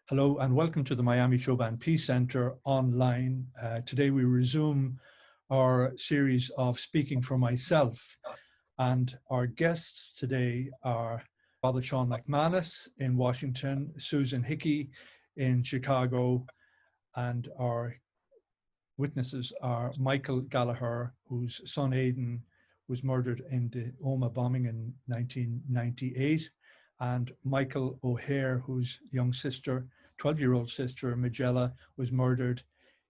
Hello and welcome to the Miami Showband Peace Centre online. Today we resume our series of Speaking for Myself, and our guests today are Father Seán McManus in Washington, Susan Hickey in Chicago, and our witnesses are Michael Gallagher, whose son Aidan was murdered in the Omagh bombing in 1998, and Michael O'Hare, whose young sister, 12-year-old sister, Majella, was murdered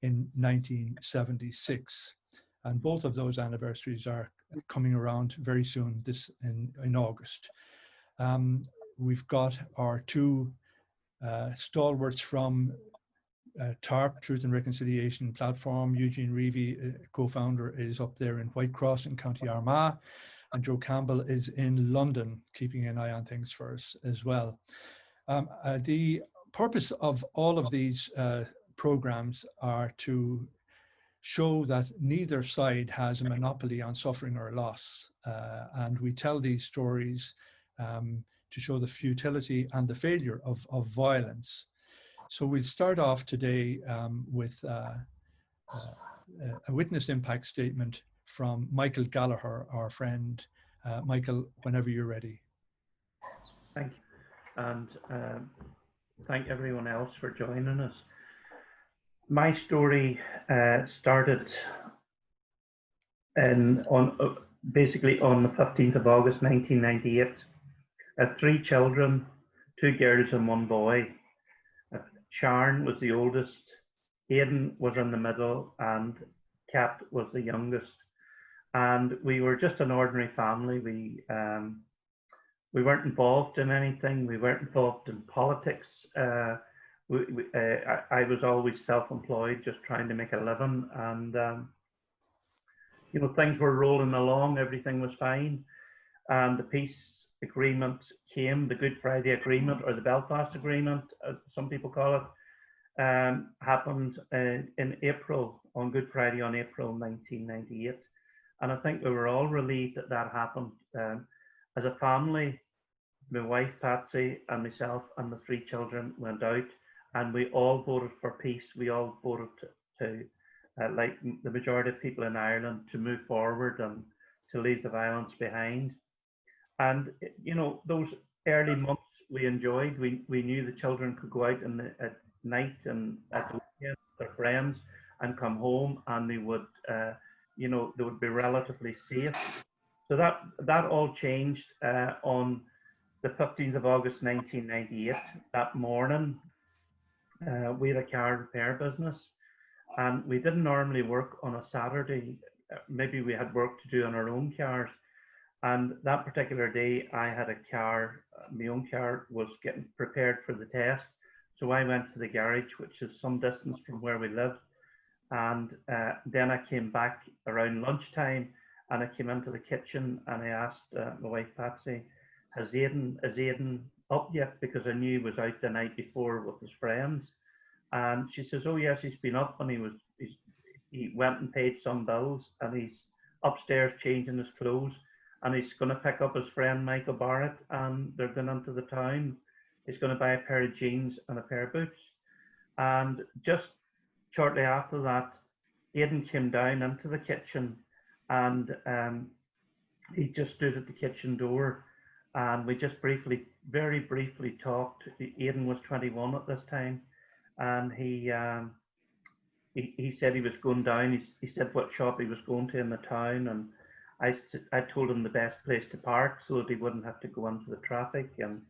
in 1976. And both of those anniversaries are coming around very soon, this in August. We've got our two stalwarts from TaRP, Truth and Reconciliation Platform. Eugene Reevy, co-founder, is up there in Whitecross in County Armagh, and Joe Campbell is in London, keeping an eye on things for us as well. The purpose of all of these programs are to show that neither side has a monopoly on suffering or loss, and we tell these stories to show the futility and the failure of violence. So we'll start off today with a witness impact statement from Michael Gallagher, our friend. Michael, whenever you're ready. Thank you, and thank everyone else for joining us. My story started basically on the 15th of August 1998. I had 3 children, 2 girls and 1 boy. Sharon was the oldest, Aidan was in the middle, and Kat was the youngest. And we were just an ordinary family. We weren't involved in anything. We weren't involved in politics. I was always self-employed, just trying to make a living. And, you know, things were rolling along. Everything was fine. And the peace agreement came, the Good Friday Agreement, or the Belfast Agreement, as some people call it, happened in April, on Good Friday on April 1998. And I think we were all relieved that that happened. As a family, my wife Patsy and myself and the 3 children went out, and we all voted for peace. We all voted to like the majority of people in Ireland, to move forward and to leave the violence behind. And you know, those early months we enjoyed. We knew the children could go out at night and at the weekend with their friends and come home, and they would, you know, they would be relatively safe. So that all changed on the 15th of August 1998. That morning, we had a car repair business, and we didn't normally work on a Saturday. Maybe we had work to do on our own cars. And that particular day, I had a car, my own car was getting prepared for the test. So I went to the garage, which is some distance from where we lived. And then I came back around lunchtime, and I came into the kitchen and I asked my wife Patsy, is Aidan up yet? Because I knew he was out the night before with his friends. And she says, oh yes, he's been up, and he went and paid some bills, and he's upstairs changing his clothes. And he's going to pick up his friend Michael Barrett, and they're going into the town. He's going to buy a pair of jeans and a pair of boots. And just shortly after that, Aidan came down into the kitchen, and he just stood at the kitchen door, and we just very briefly talked. Aidan was 21 at this time, and he said he was going down. He said what shop he was going to in the town, and I told him the best place to park so that he wouldn't have to go into the traffic. And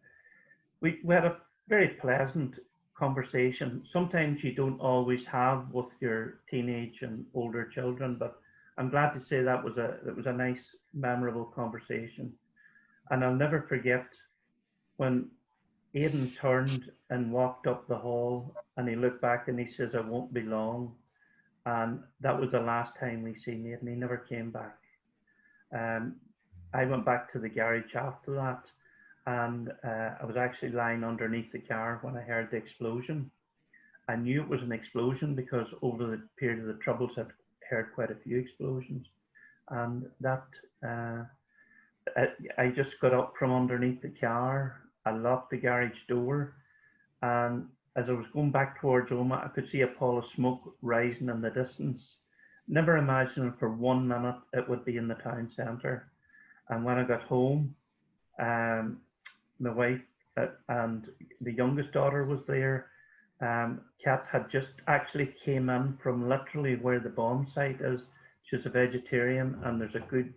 we had a very pleasant conversation. Sometimes you don't always have with your teenage and older children, but I'm glad to say that was a nice, memorable conversation. And I'll never forget when Aidan turned and walked up the hall, and he looked back and he says, I won't be long. And that was the last time we seen Aidan. He never came back. I went back to the garage after that, and I was actually lying underneath the car when I heard the explosion. I knew it was an explosion because over the period of the Troubles I'd heard quite a few explosions. And that I just got up from underneath the car. I locked the garage door, and as I was going back towards Omagh, I could see a pall of smoke rising in the distance. Never imagining for 1 minute it would be in the town centre. And when I got home, my wife and the youngest daughter was there. Kat had just actually came in from literally where the bomb site is. She's a vegetarian, and there's a good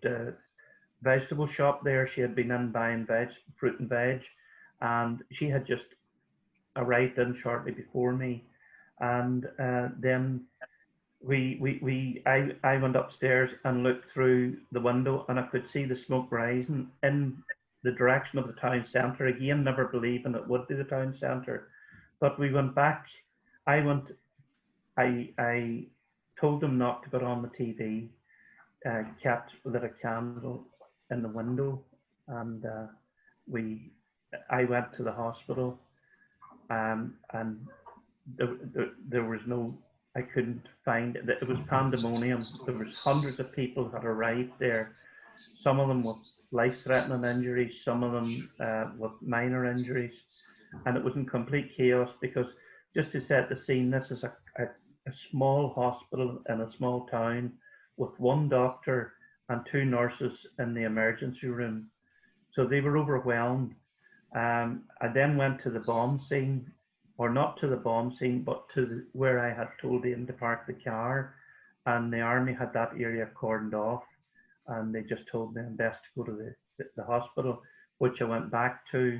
vegetable shop there. She had been in buying fruit and veg, and she had just arrived in shortly before me. And then I went upstairs and looked through the window, and I could see the smoke rising in the direction of the town centre. Again, never believing it would be the town centre. But we went back. I told them not to put on the TV. Kat lit a candle in the window, and I went to the hospital, and there was no. I couldn't find it. It was pandemonium. There was hundreds of people had arrived there. Some of them with life-threatening injuries, some of them with minor injuries, and it was in complete chaos. Because just to set the scene, this is a small hospital in a small town with 1 doctor and 2 nurses in the emergency room. So they were overwhelmed. I then went to the bomb scene, or not to the bomb scene, but to where I had told Aidan to park the car, and the army had that area cordoned off, and they just told me I'm best to go to the hospital, which I went back to.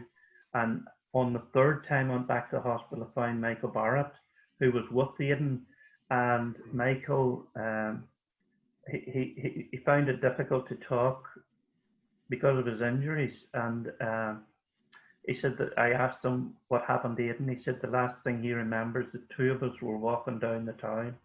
And on the 3rd time I went back to the hospital, I found Michael Barrett, who was with Aidan, and Michael, he found it difficult to talk because of his injuries, and he said that I asked him what happened to Aidan. He said the last thing he remembers, the 2 of us were walking down the town,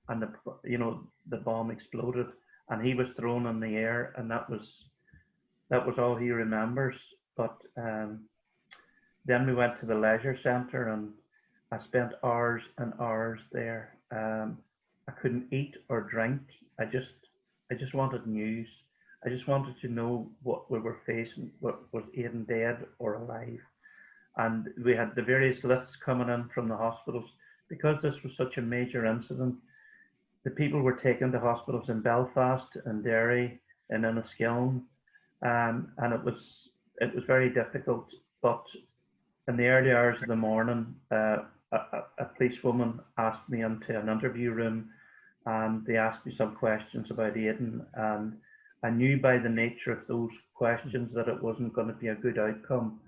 and the bomb exploded, and he was thrown in the air, and that was all he remembers. But then we went to the leisure centre, and I spent hours and hours there. I couldn't eat or drink. I just wanted news. I just wanted to know what we were facing. Was Aidan dead or alive? And we had the various lists coming in from the hospitals. Because this was such a major incident, the people were taken to hospitals in Belfast and Derry and Enniskillen, and it was very difficult. But in the early hours of the morning, a policewoman asked me into an interview room, and they asked me some questions about Aidan, and I knew by the nature of those questions that it wasn't going to be a good outcome.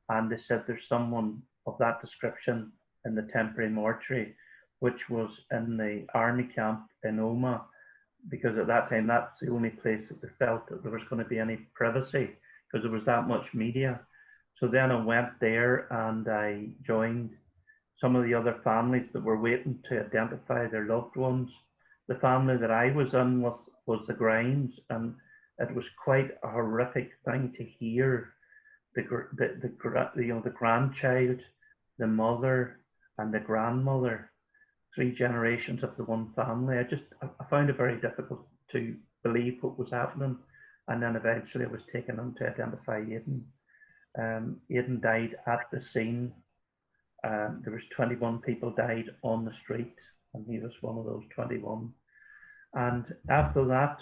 And they said there's someone of that description in the temporary mortuary, which was in the army camp in Omagh, because at that time that's the only place that they felt that there was going to be any privacy, because there was that much media. So then I went there and I joined some of the other families that were waiting to identify their loved ones. The family that I was in was the Grimes, and it was quite a horrific thing to hear the grandchild, the mother, and the grandmother, 3 generations of the one family. I found it very difficult to believe what was happening, and then eventually I was taken in to identify Aidan. Aidan died at the scene. There was 21 people died on the street, and he was one of those 21. And after that,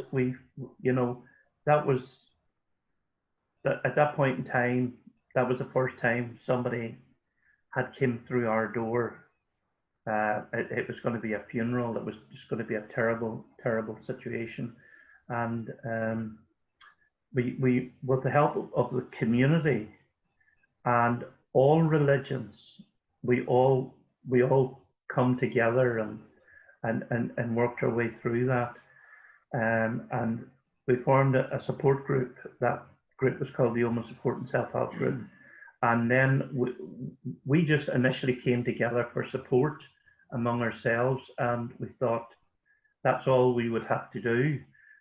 at that point in time, that was the first time somebody had came through our door. It was going to be a funeral. It was just going to be a terrible, terrible situation. And we, with the help of the community and all religions, we all come together and worked our way through that. And we formed a support group. That group was called the Omagh Support and Self-Help Group. And then we just initially came together for support among ourselves, and we thought that's all we would have to do.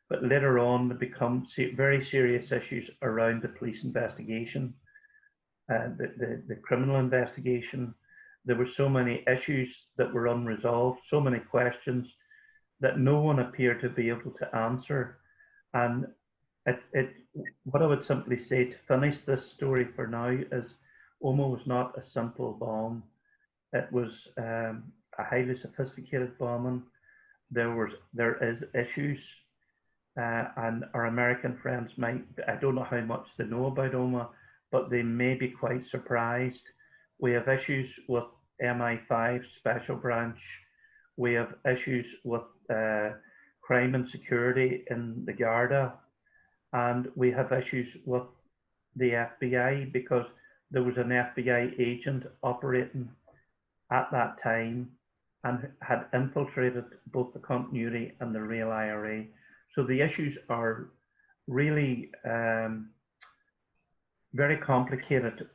But later on, there become very serious issues around the police investigation, the criminal investigation. There were so many issues that were unresolved, so many questions that no one appeared to be able to answer. And what I would simply say to finish this story for now is Omagh was not a simple bomb. It was a highly sophisticated bombing. There is issues, and our American friends might, I don't know how much they know about Omagh, but they may be quite surprised. We have issues with MI5 Special Branch. We have issues with crime and security in the Garda, and we have issues with the FBI because there was an FBI agent operating at that time and had infiltrated both the continuity and the real IRA. So the issues are really very complicated.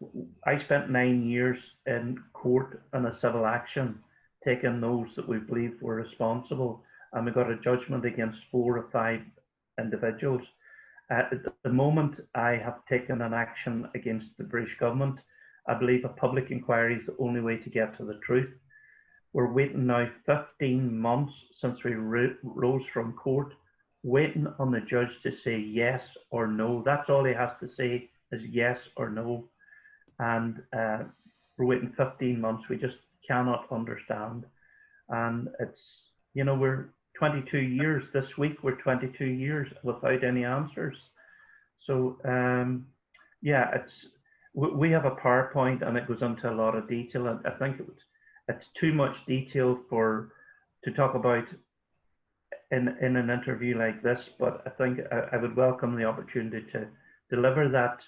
I spent 9 years in court in a civil action, taking those that we believed were responsible, and we got a judgment against 4 or 5 individuals. At the moment, I have taken an action against the British government. I believe a public inquiry is the only way to get to the truth. We're waiting now 15 months since we rose from court, waiting on the judge to say yes or no. That's all he has to say is yes or no. And we're waiting 15 months. We just cannot understand. And it's, you know, we're 22 years this week, we're 22 years without any answers. So yeah, we have a PowerPoint and it goes into a lot of detail. And I think it's too much detail to talk about in an interview like this, but I think I would welcome the opportunity to deliver that,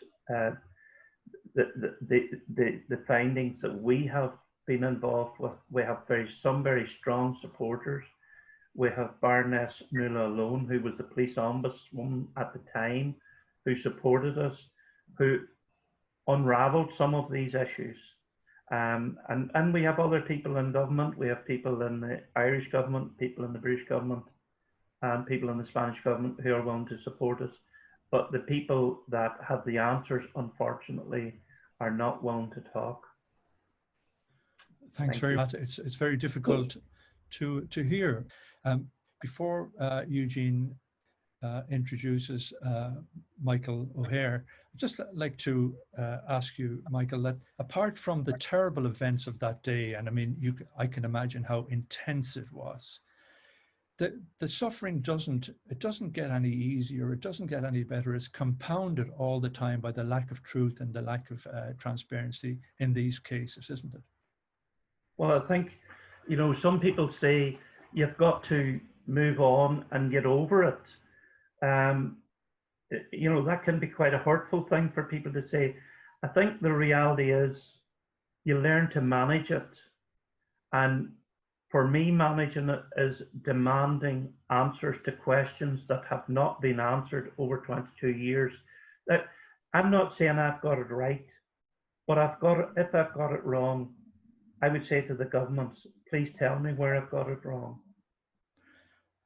the findings that we have been involved with. We have some very strong supporters. We have Baroness Nuala Alone, who was the police ombudswoman at the time, who supported us, who unraveled some of these issues. And we have other people in government. We have people in the Irish government, people in the British government, and people in the Spanish government who are willing to support us. But the people that have the answers, unfortunately, are not willing to talk. Thanks very much. It's very difficult to hear. Before Eugene introduces Michael O'Hare, I'd just like to ask you, Michael, that apart from the terrible events of that day, and I mean, I can imagine how intense it was, the suffering doesn't get any easier, it doesn't get any better. It's compounded all the time by the lack of truth and the lack of transparency in these cases, isn't it? Well, I think, you know, some people say you've got to move on and get over it. You know, that can be quite a hurtful thing for people to say. I think the reality is you learn to manage it. And for me, managing it is demanding answers to questions that have not been answered over 22 years. I'm not saying I've got it right, but if I've got it wrong, I would say to the governments, please tell me where I've got it wrong.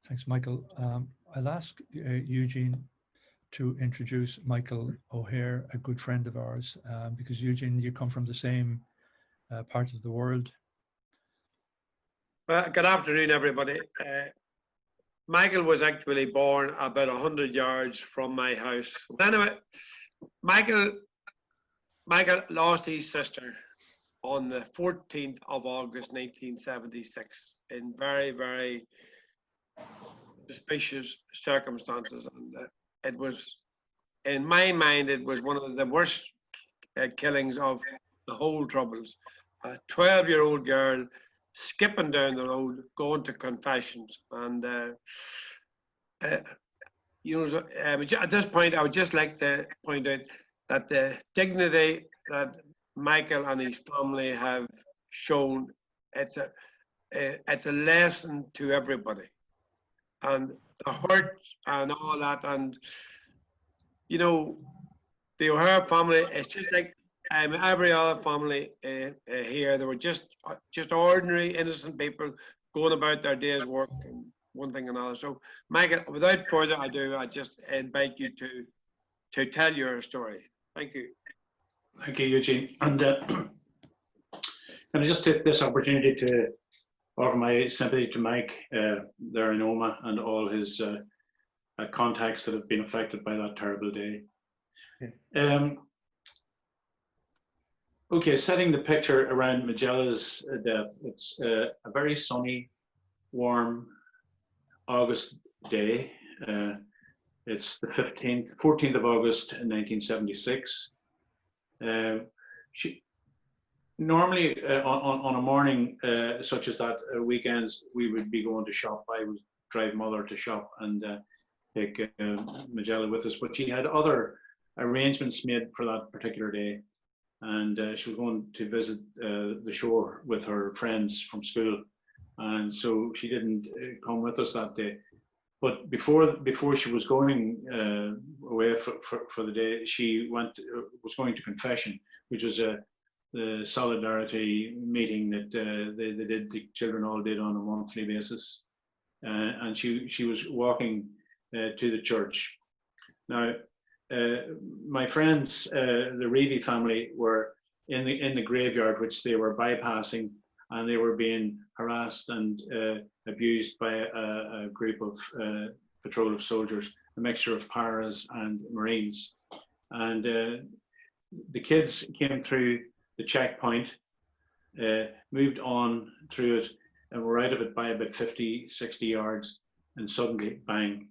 Thanks, Michael. I'll ask Eugene to introduce Michael O'Hare, a good friend of ours, because Eugene, you come from the same part of the world. Well, good afternoon, everybody. Michael was actually born about 100 yards from my house. Anyway, Michael lost his sister on the 14th of August 1976 in very, very suspicious circumstances. And it was, in my mind, it was one of the worst killings of the whole Troubles. A 12-year-old girl skipping down the road, going to confessions. And, you know, at this point, I would just like to point out that the dignity that Michael and his family have shown, it's a lesson to everybody. And the hurt and all that, and, you know, the O'Hare family, it's just like every other family here. They were just ordinary, innocent people going about their day's work and one thing and another. So, Michael, without further ado, I just invite you to tell your story. Thank you. Thank you, Eugene. And can I just take this opportunity to offer my sympathy to Mike there in Omagh and all his contacts that have been affected by that terrible day. Okay, setting the picture around Majella's death, it's a very sunny, warm August day. It's the 14th of August in 1976. Normally on a morning such as that, weekends, we would be going to shop. I would drive mother to shop and take Majella with us, but she had other arrangements made for that particular day. And she was going to visit the shore with her friends from school. And so she didn't come with us that day. But before she was going away for the day, she was going to confession, which was the solidarity meeting that the children all did on a monthly basis. And she was walking to the church. Now, my friends, the Reevy family, were in the graveyard, which they were bypassing, and they were being harassed and abused by a group of patrol of soldiers, a mixture of paras and Marines. And the kids came through the checkpoint, moved on through it, and were out of it by about 50, 60 yards, and suddenly, bang,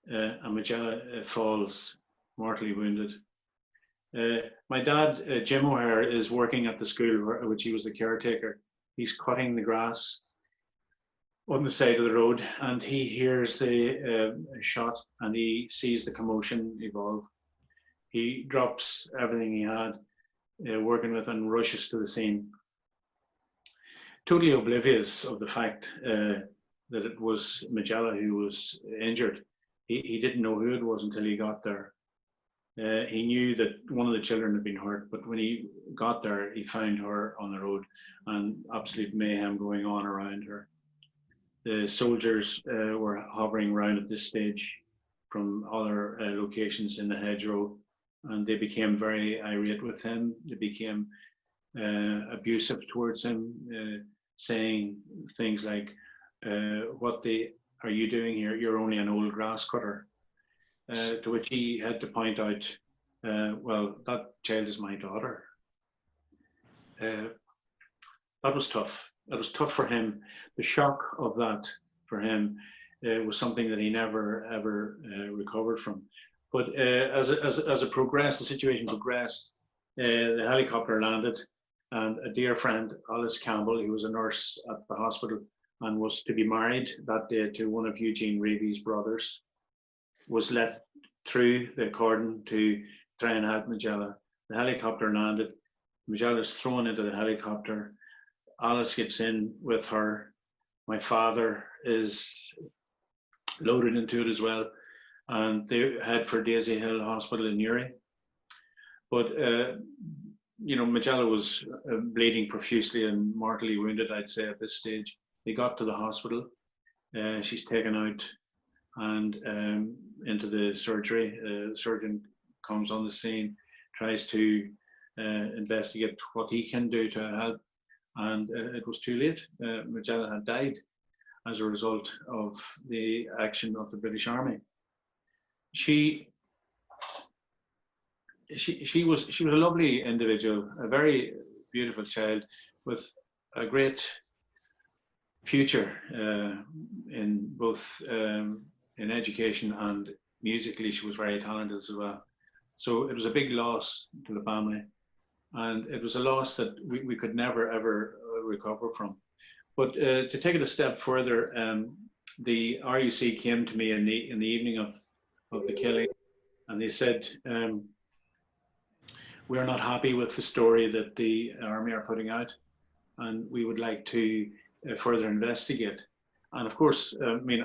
and Majella falls, mortally wounded. My dad, Jim O'Hare, is working at the school, which he was the caretaker. He's cutting the grass on the side of the road, and he hears the shot, and he sees the commotion evolve. He drops everything he had working with and rushes to the scene, totally oblivious of the fact that it was Majella who was injured. He didn't know who it was until he got there. He knew that one of the children had been hurt, but when he got there, he found her on the road and absolute mayhem going on around her. The soldiers were hovering around at this stage from other locations in the hedgerow, and they became very irate with him. They became abusive towards him, saying things like, what are you doing here? You're only an old grass cutter. To which he had to point out, well, that child is my daughter. That was tough. That was tough for him. The shock of that for him was something that he never ever recovered from. But as the situation progressed, the helicopter landed, and a dear friend, Alice Campbell, who was a nurse at the hospital and was to be married that day to one of Eugene Reevy's brothers, was let through the cordon to try and help Majella. The helicopter landed. Majella is thrown into the helicopter. Alice gets in with her. My father is loaded into it as well, and they head for Daisy Hill Hospital in Newry. But you know, Majella was bleeding profusely and mortally wounded, I'd say, at this stage. They got to the hospital. She's taken out and into the surgery. The surgeon comes on the scene, tries to investigate what he can do to help, and it was too late. Majella had died as a result of the action of the British Army. She was a lovely individual, a very beautiful child with a great future in both in education, and musically she was very talented as well. So it was a big loss to the family, and it was a loss that we could never ever recover from. But to take it a step further, the RUC came to me in the evening of the killing, and they said, we are not happy with the story that the army are putting out, and we would like to further investigate. And of course, I mean,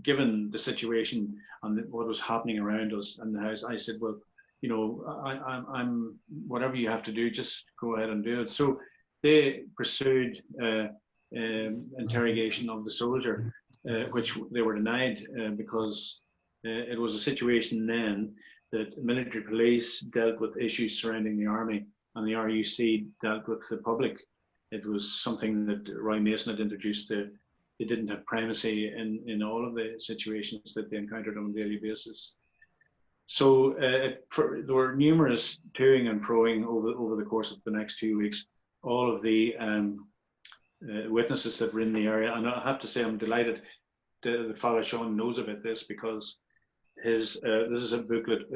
given the situation and what was happening around us in the house, I said, well, you know, I'm whatever you have to do, just go ahead and do it. So they pursued interrogation of the soldier, which they were denied because it was a situation then that military police dealt with issues surrounding the army, and the RUC dealt with the public. It was something that Roy Mason had introduced. They didn't have primacy in all of the situations that they encountered on a daily basis. So there were numerous toing and froing over the course of the next 2 weeks. All of the witnesses that were in the area, and I have to say I'm delighted that Father Seán knows about this, because this is a booklet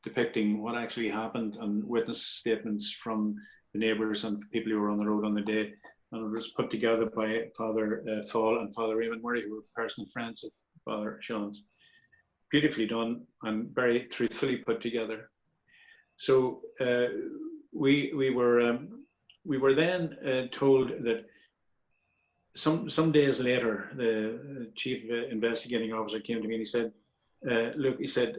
depicting what actually happened and witness statements from the neighbours and people who were on the road on the day. And it was put together by Father Fall and Father Raymond Murray, who were personal friends of Father Seán's. Beautifully done and very truthfully put together. So we were then told that some days later, the chief investigating officer came to me and he said, look, he said,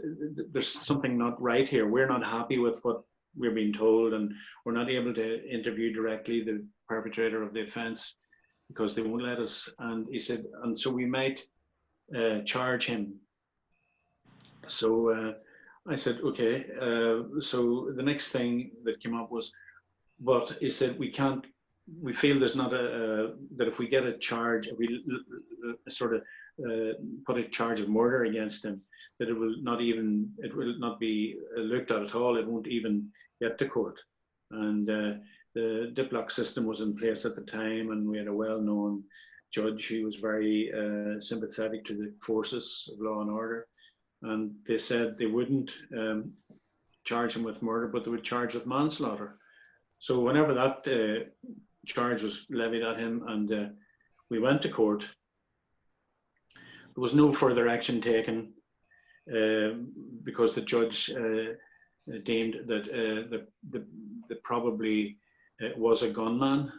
there's something not right here. We're not happy with what we're being told, and we're not able to interview directly the perpetrator of the offence because they won't let us. And he said, and so we might charge him. So I said, okay. So the next thing that came up was, but he said, we feel there's not that if we get a charge, if we sort of put a charge of murder against him, that it will not be looked at all. It won't even get to court. And the diplock system was in place at the time, and we had a well-known judge who was very sympathetic to the forces of law and order. And they said they wouldn't charge him with murder, but they would charge with manslaughter. So whenever that charge was levied at him, and we went to court, there was no further action taken because the judge deemed that probably was a gunman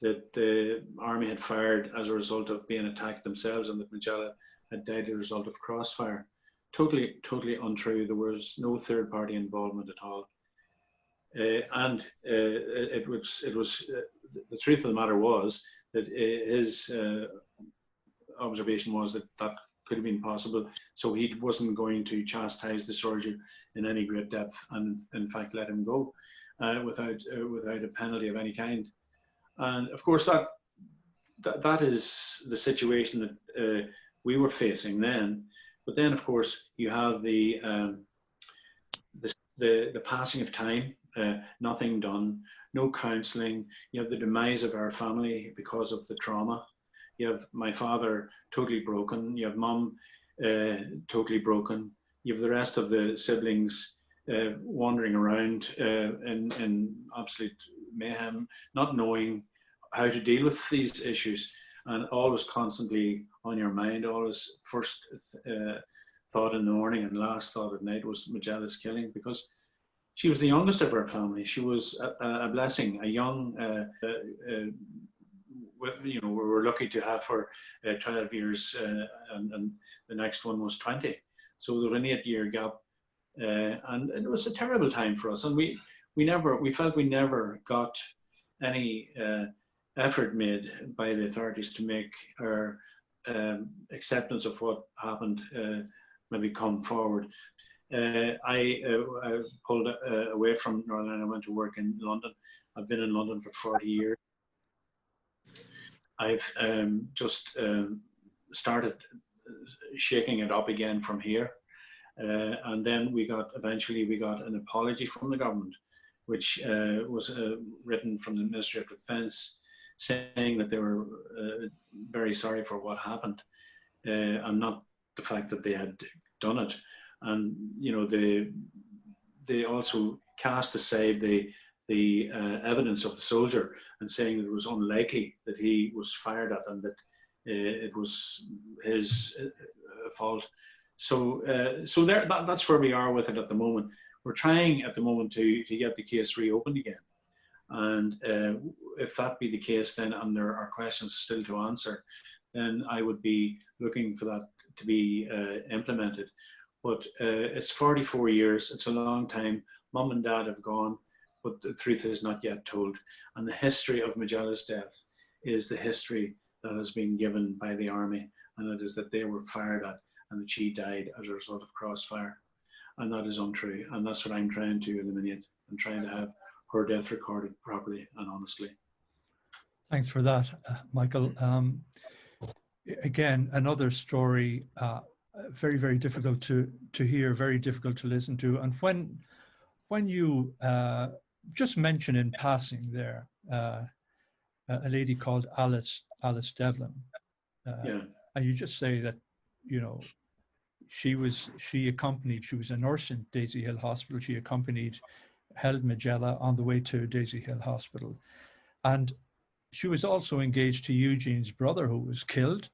that the army had fired as a result of being attacked themselves, and that Majella had died as a result of crossfire. Totally untrue. There was no third party involvement at all. And it was the truth of the matter was that his observation was that that could have been possible. So he wasn't going to chastise the soldier in any great depth, and in fact let him go without a penalty of any kind. And of course that is the situation that we were facing then. But then, of course, you have the passing of time, nothing done, no counselling. You have the demise of our family because of the trauma. You have my father totally broken. You have mum totally broken. You have the rest of the siblings wandering around in absolute mayhem, not knowing how to deal with these issues, and always constantly on your mind. Always first thought in the morning and last thought at night was Majella's killing, because she was the youngest of our family. She was a blessing, a young, we were lucky to have her 12 years and the next one was 20. So there was an 8-year gap, and it was a terrible time for us. And we felt we never got any effort made by the authorities to make our acceptance of what happened maybe come forward. I pulled away from Northern Ireland. I went to work in London. I've been in London for 40 years. I've just started shaking it up again from here. And then eventually we got an apology from the government, which was written from the Ministry of Defence, saying that they were very sorry for what happened, and not the fact that they had done it. And they also cast aside the evidence of the soldier, and saying that it was unlikely that he was fired at and that it was his fault. So that's where we are with it at the moment. We're trying at the moment to get the case reopened again. And if that be the case, then, and there are questions still to answer, then I would be looking for that to be implemented. But it's 44 years, it's a long time. Mum and Dad have gone, but the truth is not yet told. And the history of Majella's death is the history that has been given by the army, and it is that they were fired at and that she died as a result of crossfire. And that is untrue. And that's what I'm trying to eliminate, and trying to have her death recorded properly and honestly. Thanks for that, Michael. Again, another story very, very difficult to hear, very difficult to listen to. And when you just mention in passing there a lady called Alice Devlin, and you just say that, you know, she was a nurse in Daisy Hill Hospital. She held Majella on the way to Daisy Hill Hospital, and she was also engaged to Eugene's brother, who was killed.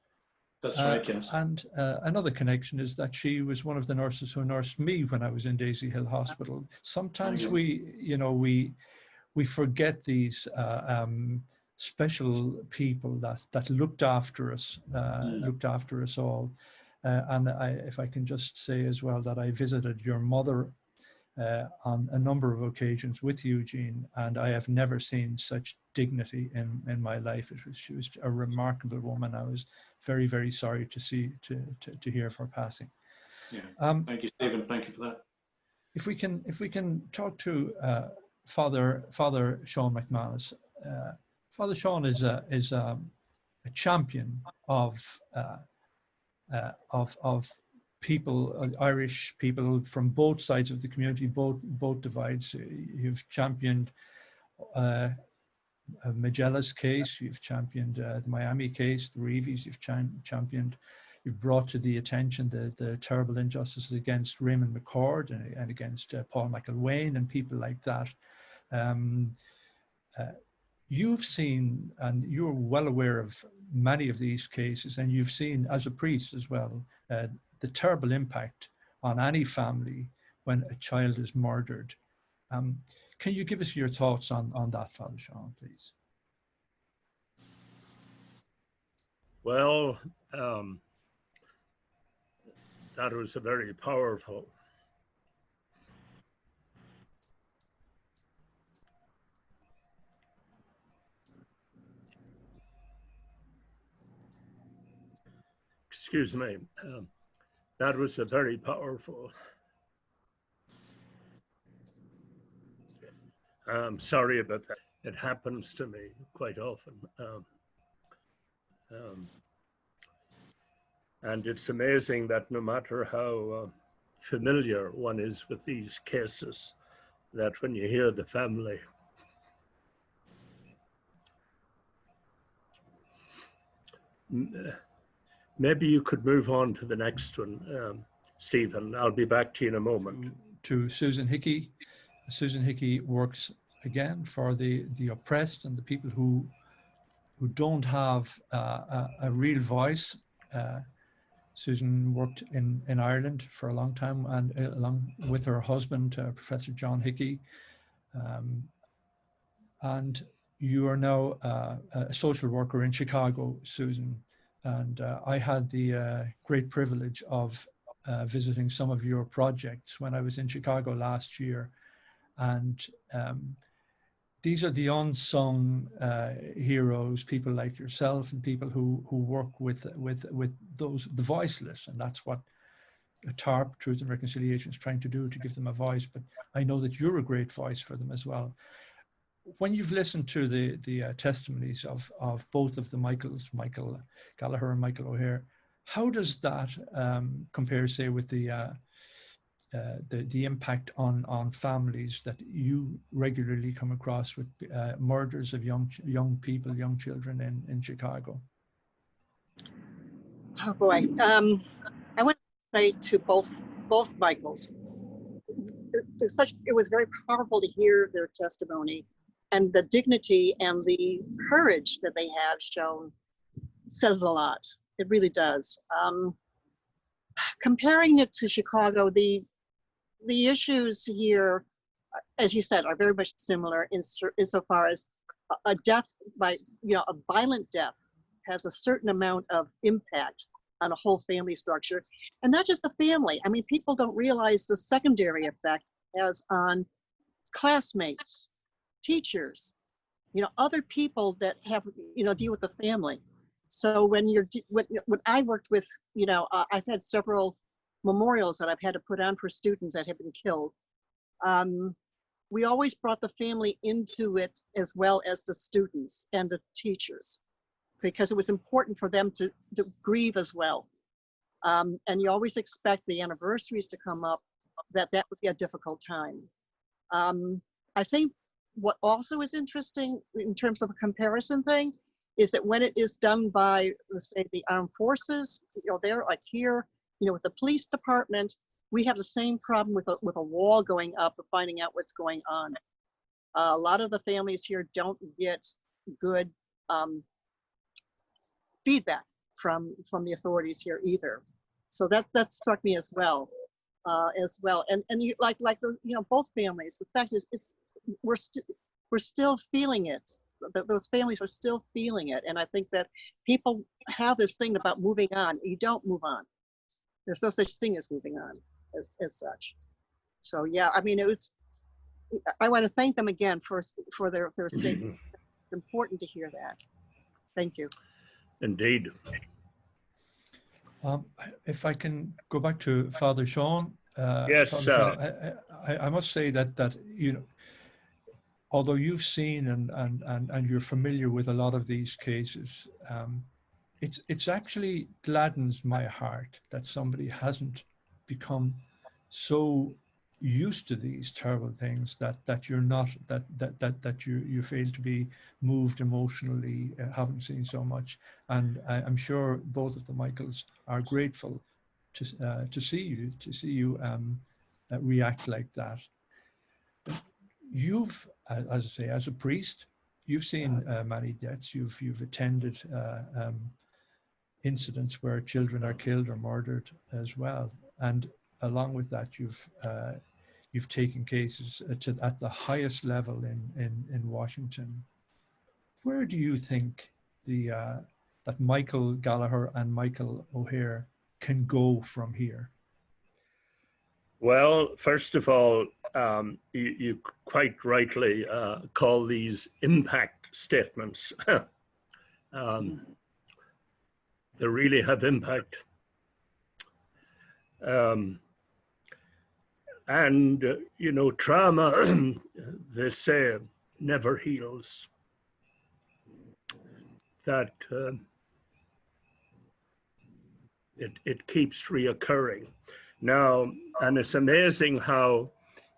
That's right, yes. And another connection is that she was one of the nurses who nursed me when I was in Daisy Hill Hospital. Sometimes we forget these special people that looked after us, all. And if I can just say as well that I visited your mother on a number of occasions with Eugene, and I have never seen such dignity in my life. She was a remarkable woman. I was very, very sorry to hear of her passing. Yeah. Thank you, Stephen. Thank you for that. If we can talk to Father Seán McManus. Father Seán is a champion of people, Irish people from both sides of the community, both divides. You've championed Majella's case, you've championed the Miami case, the Reeves, you've brought to the attention the terrible injustices against Raymond McCord and against Paul McElwain and people like that. You've seen, and you're well aware of many of these cases, and you've seen as a priest as well, the terrible impact on any family when a child is murdered. Can you give us your thoughts on that, Father Seán, please? Well, that was a very powerful. Excuse me. That was a very powerful. I'm sorry about that. It happens to me quite often. And it's amazing that no matter how familiar one is with these cases, that when you hear the family, maybe you could move on to the next one, Stephen. I'll be back to you in a moment. To Susan Hickey. Susan Hickey works again for the oppressed and the people who don't have a real voice. Susan worked in Ireland for a long time, and along with her husband, Professor John Hickey. And you are now a social worker in Chicago, Susan. And I had the great privilege of visiting some of your projects when I was in Chicago last year. And these are the unsung heroes, people like yourself and people who work with those, the voiceless. And that's what TaRP, Truth and Reconciliation, is trying to do, to give them a voice. But I know that you're a great voice for them as well. When you've listened to the testimonies of both of the Michaels, Michael Gallagher and Michael O'Hare, how does that compare, say, with the impact on families that you regularly come across with murders of young people, young children in Chicago? Oh boy, I want to say to both Michaels, it was very powerful to hear their testimony, and the dignity and the courage that they have shown says a lot. It really does. Comparing it to Chicago, the issues here, as you said, are very much similar insofar as a death by, a violent death has a certain amount of impact on a whole family structure, and not just the family. I mean, people don't realize the secondary effect it has on classmates, teachers, other people that have, deal with the family. So when I worked with, I've had several memorials that I've had to put on for students that have been killed. We always brought the family into it as well as the students and the teachers, because it was important for them to grieve as well. And you always expect the anniversaries to come up, that would be a difficult time. I think what also is interesting in terms of a comparison thing is that when it is done by, let's say, the armed forces, they're like here, with the police department, we have the same problem with a wall going up of finding out what's going on. A lot of the families here don't get good feedback from the authorities here either. So that struck me as well. And you like both families. The fact is, we're still feeling it. Those families are still feeling it, and I think that people have this thing about moving on. You don't move on. There's no such thing as moving on as such. So yeah, I mean, I want to thank them again for their statement. It's important to hear that. Thank you. Indeed. If I can go back to Father Seán. Yes, Father Seán, I must say that although you've seen and you're familiar with a lot of these cases, it's actually gladdens my heart that somebody hasn't become so used to these terrible things that you're not that you fail to be moved emotionally, haven't seen so much. And I'm sure both of the Michaels are grateful to see you react like that. You've, as I say, as a priest, you've seen many deaths. You've attended incidents where children are killed or murdered as well, and along with that, you've taken cases at the highest level in Washington. Where do you think that Michael Gallagher and Michael O'Hare can go from here? Well, first of all, you quite rightly call these impact statements. They really have impact. And, trauma, they say, never heals. That it keeps reoccurring. Now, and it's amazing how,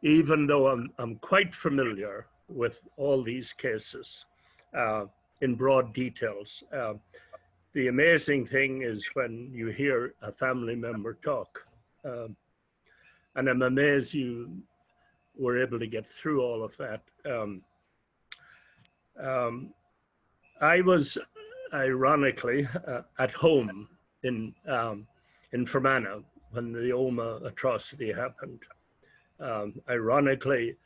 even though I'm quite familiar with all these cases in broad details, the amazing thing is when you hear a family member talk. And I'm amazed you were able to get through all of that. I was, ironically, at home in Fermanagh when the Omagh atrocity happened. Ironically,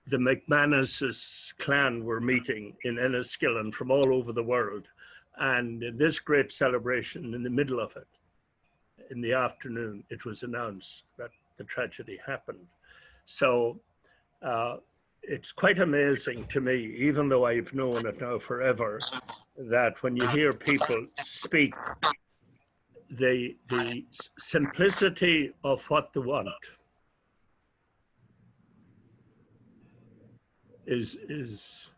the McManus clan were meeting in Enniskillen from all over the world. And in this great celebration, in the middle of it, in the afternoon, it was announced that the tragedy happened. So it's quite amazing to me, even though I've known it now forever, that when you hear people speak, the simplicity of what they want is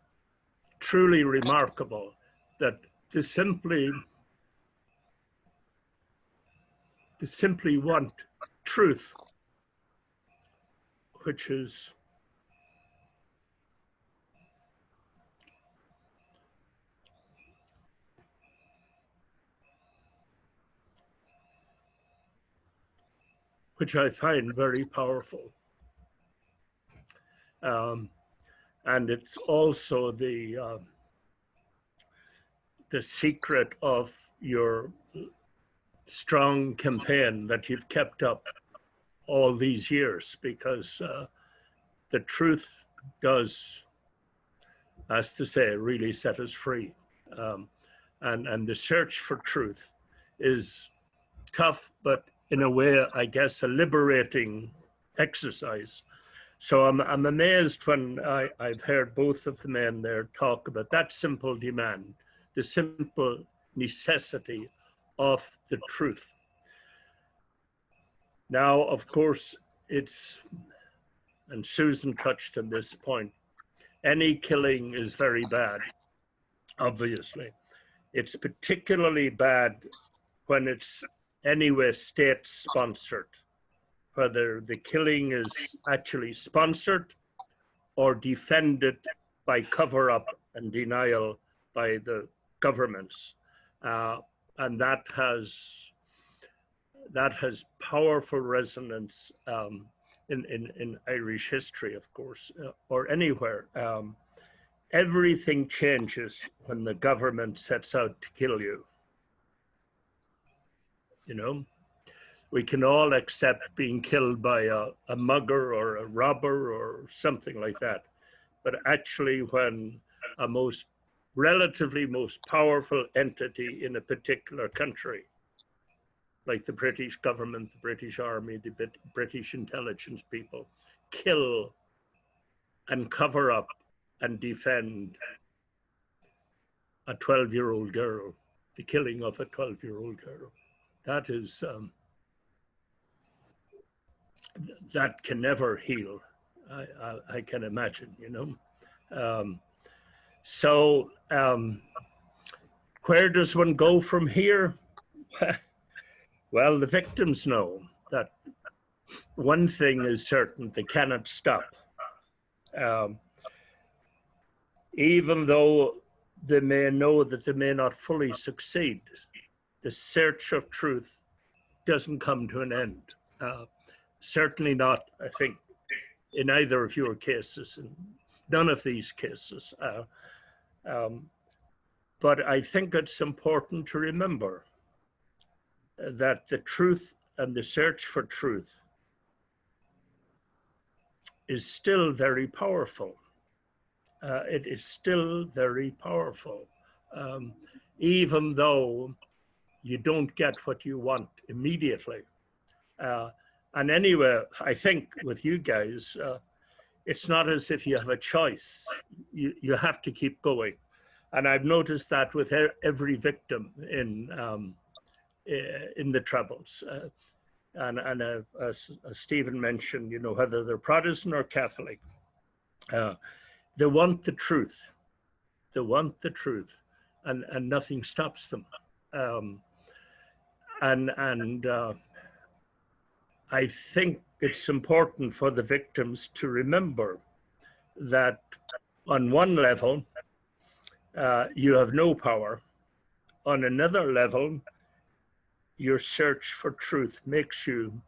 truly remarkable, that they simply want truth, which I find very powerful. And it's also the secret of your strong campaign that you've kept up all these years, because the truth does, as to say, really set us free. And the search for truth is tough, but in a way, I guess, a liberating exercise. So I'm amazed when I've heard both of the men there talk about that simple demand, the simple necessity of the truth. Now, of course, and Susan touched on this point, any killing is very bad, obviously. It's particularly bad when it's anyway state-sponsored, whether the killing is actually sponsored or defended by cover-up and denial by the governments. And that has powerful resonance in Irish history, of course, or anywhere. Everything changes when the government sets out to kill you. You know, we can all accept being killed by a mugger or a robber or something like that. But actually, when a relatively most powerful entity in a particular country, like the British government, the British Army, the British intelligence people, kill and cover up and defend a 12-year-old girl, the killing of a 12-year-old girl. That is, that can never heal, I can imagine, you know. Where does one go from here? Well, the victims know that one thing is certain: they cannot stop. Even though they may know that they may not fully succeed, the search of truth doesn't come to an end. Certainly not, I think, in either of your cases, in none of these cases. But I think it's important to remember that the truth and the search for truth is still very powerful. It is still very powerful, even though you don't get what you want immediately. And anyway, I think with you guys, it's not as if you have a choice. You have to keep going. And I've noticed that with every victim in the Troubles. And as Stephen mentioned, you know, whether they're Protestant or Catholic, they want the truth. They want the truth, and nothing stops them. I think it's important for the victims to remember that on one level, you have no power. On another level, your search for truth makes you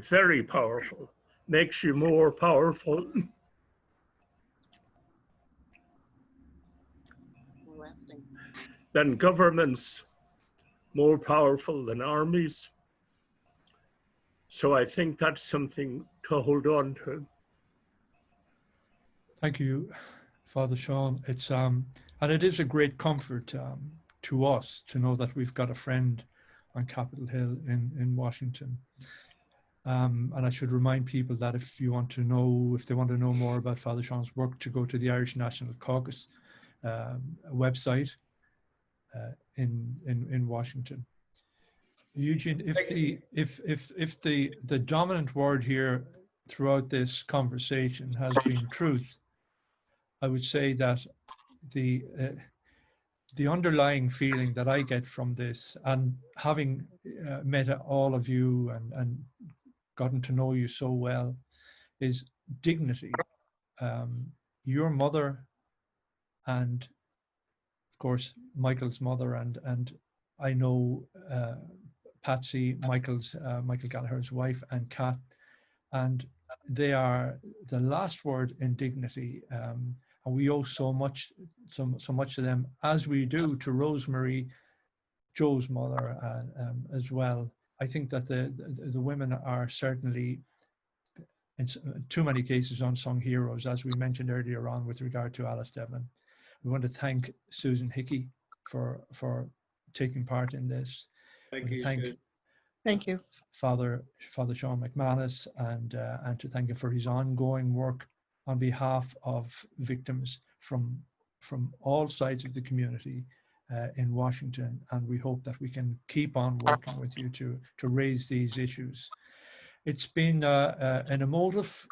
very powerful, makes you more powerful than governments, more powerful than armies. So I think that's something to hold on to. Thank you, Father Seán. It's and it is a great comfort to us to know that we've got a friend on Capitol Hill in Washington. And I should remind people that if they want to know more about Father Seán's work, to go to the Irish National Caucus website in Washington. Eugene, if the dominant word here throughout this conversation has been truth, I would say that the underlying feeling that I get from this, and having met all of you and gotten to know you so well, is dignity. Your mother, and of course Michael's mother, and I know Patsy, Michael Gallagher's wife, and Kat, and they are the last word in dignity, and we owe so much to them, as we do to Rosemary, Joe's mother, as well. I think that the women are certainly, in too many cases, unsung heroes, as we mentioned earlier on with regard to Alice Devlin. We want to thank Susan Hickey for taking part in this. Thank you. Thank you, Father Seán McManus, and to thank him for his ongoing work on behalf of victims from all sides of the community in Washington. And we hope that we can keep on working with you to raise these issues. It's been an emotive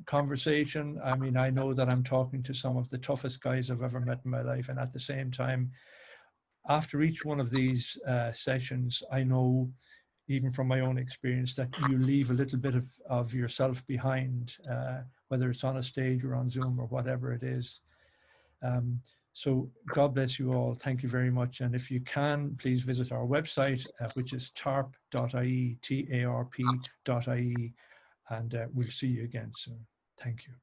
conversation. I mean, I know that I'm talking to some of the toughest guys I've ever met in my life, and at the same time, after each one of these sessions, I know, even from my own experience, that you leave a little bit of yourself behind, whether it's on a stage or on Zoom or whatever it is. So God bless you all. Thank you very much. And if you can, please visit our website, which is tarp.ie, TARP.ie, and we'll see you again soon. Thank you.